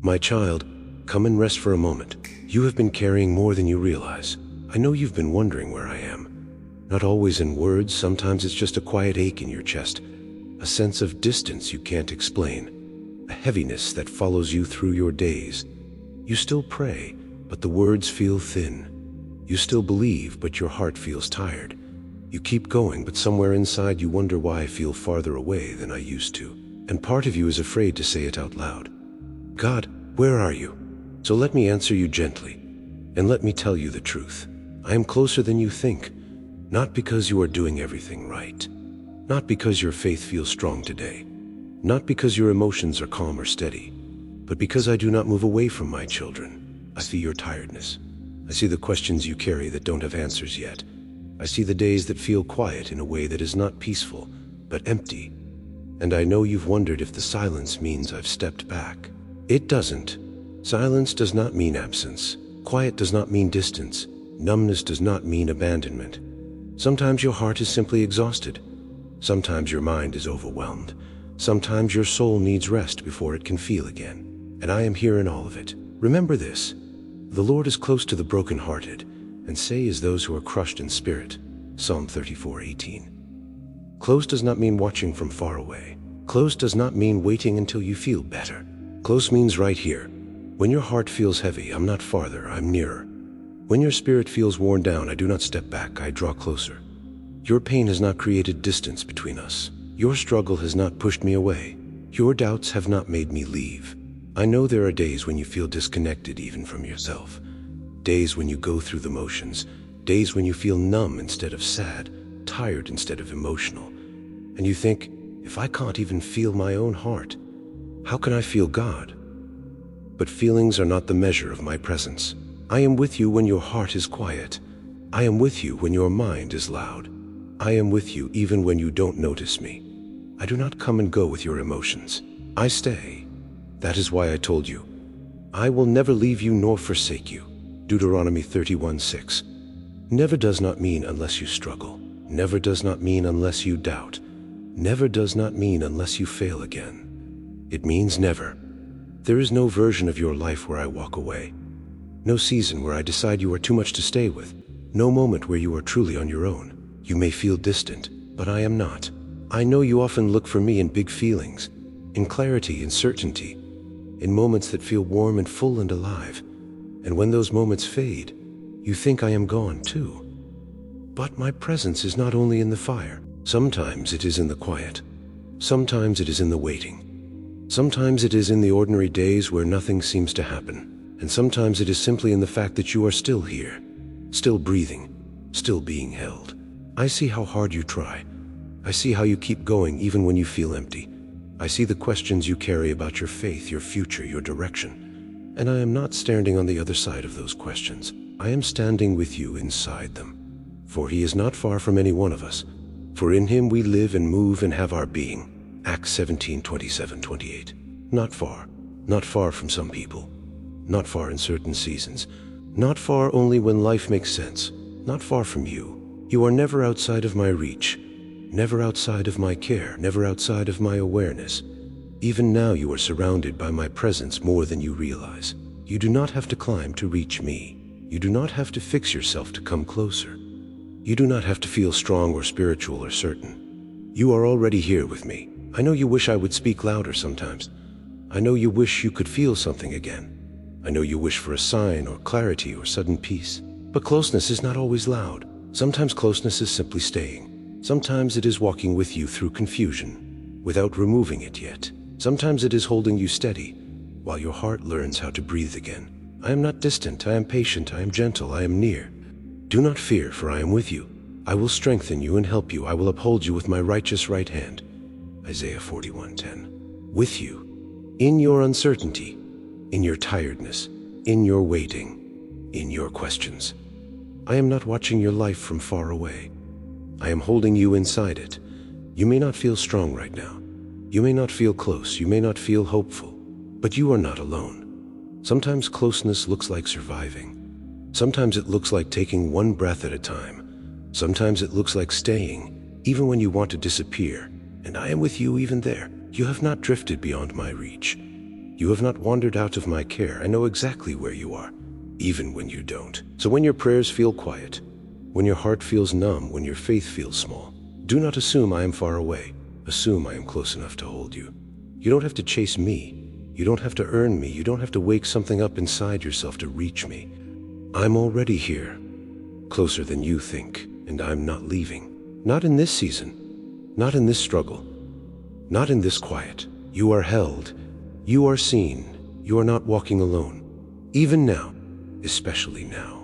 My child, come and rest for a moment. You have been carrying more than you realize. I know you've been wondering where I am. Not always in words, sometimes it's just a quiet ache in your chest, a sense of distance you can't explain, a heaviness that follows you through your days. You still pray, but the words feel thin. You still believe, but your heart feels tired. You keep going, but somewhere inside you wonder why I feel farther away than I used to. And part of you is afraid to say it out loud. God, where are you? So let me answer you gently, and let me tell you the truth. I am closer than you think. Not because you are doing everything right. Not because your faith feels strong today. Not because your emotions are calm or steady. But because I do not move away from my children. I see your tiredness. I see the questions you carry that don't have answers yet. I see the days that feel quiet in a way that is not peaceful, but empty. And I know you've wondered if the silence means I've stepped back. It doesn't. Silence does not mean absence. Quiet does not mean distance. Numbness does not mean abandonment. Sometimes your heart is simply exhausted. Sometimes your mind is overwhelmed. Sometimes your soul needs rest before it can feel again. And I am here in all of it. Remember this: the Lord is close to the brokenhearted, and say is those who are crushed in spirit. Psalm 34:18. Close does not mean watching from far away. Close does not mean waiting until you feel better. Close means right here. When your heart feels heavy, I'm not farther, I'm nearer. When your spirit feels worn down, I do not step back, I draw closer. Your pain has not created distance between us. Your struggle has not pushed me away. Your doubts have not made me leave. I know there are days when you feel disconnected even from yourself. Days when you go through the motions. Days when you feel numb instead of sad, tired instead of emotional. And you think, if I can't even feel my own heart, how can I feel God? But feelings are not the measure of my presence. I am with you when your heart is quiet. I am with you when your mind is loud. I am with you even when you don't notice me. I do not come and go with your emotions. I stay. That is why I told you, I will never leave you nor forsake you. Deuteronomy 31:6. Never does not mean unless you struggle. Never does not mean unless you doubt. Never does not mean unless you fail again. It means never. There is no version of your life where I walk away. No season where I decide you are too much to stay with. No moment where you are truly on your own. You may feel distant, but I am not. I know you often look for me in big feelings, in clarity and certainty, in moments that feel warm and full and alive. And when those moments fade, you think I am gone too. But my presence is not only in the fire. Sometimes it is in the quiet. Sometimes it is in the waiting. Sometimes it is in the ordinary days where nothing seems to happen. And sometimes it is simply in the fact that you are still here, still breathing, still being held. I see how hard you try. I see how you keep going even when you feel empty. I see the questions you carry about your faith, your future, your direction. And I am not standing on the other side of those questions. I am standing with you inside them. For he is not far from any one of us. For in him we live and move and have our being. Acts 17:27-28. Not far from some people. Not far in certain seasons. Not far only when life makes sense. Not far from you. You are never outside of my reach. Never outside of my care. Never outside of my awareness. Even now you are surrounded by my presence more than you realize. You do not have to climb to reach me. You do not have to fix yourself to come closer. You do not have to feel strong or spiritual or certain. You are already here with me. I know you wish I would speak louder sometimes. I know you wish you could feel something again. I know you wish for a sign or clarity or sudden peace. But closeness is not always loud. Sometimes closeness is simply staying. Sometimes it is walking with you through confusion, without removing it yet. Sometimes it is holding you steady, while your heart learns how to breathe again. I am not distant, I am patient, I am gentle, I am near. Do not fear, for I am with you. I will strengthen you and help you. I will uphold you with my righteous right hand. Isaiah 41:10. With you, in your uncertainty, in your tiredness, in your waiting, in your questions. I am not watching your life from far away. I am holding you inside it. You may not feel strong right now. You may not feel close. You may not feel hopeful. But you are not alone. Sometimes closeness looks like surviving. Sometimes it looks like taking one breath at a time. Sometimes it looks like staying, even when you want to disappear. And I am with you even there. You have not drifted beyond my reach. You have not wandered out of my care. I know exactly where you are, even when you don't. So when your prayers feel quiet, when your heart feels numb, when your faith feels small, do not assume I am far away. Assume I am close enough to hold you. You don't have to chase me. You don't have to earn me. You don't have to wake something up inside yourself to reach me. I'm already here, closer than you think, and I'm not leaving. Not in this season, not in this struggle, not in this quiet. You are held. You are seen. You are not walking alone. Even now, especially now.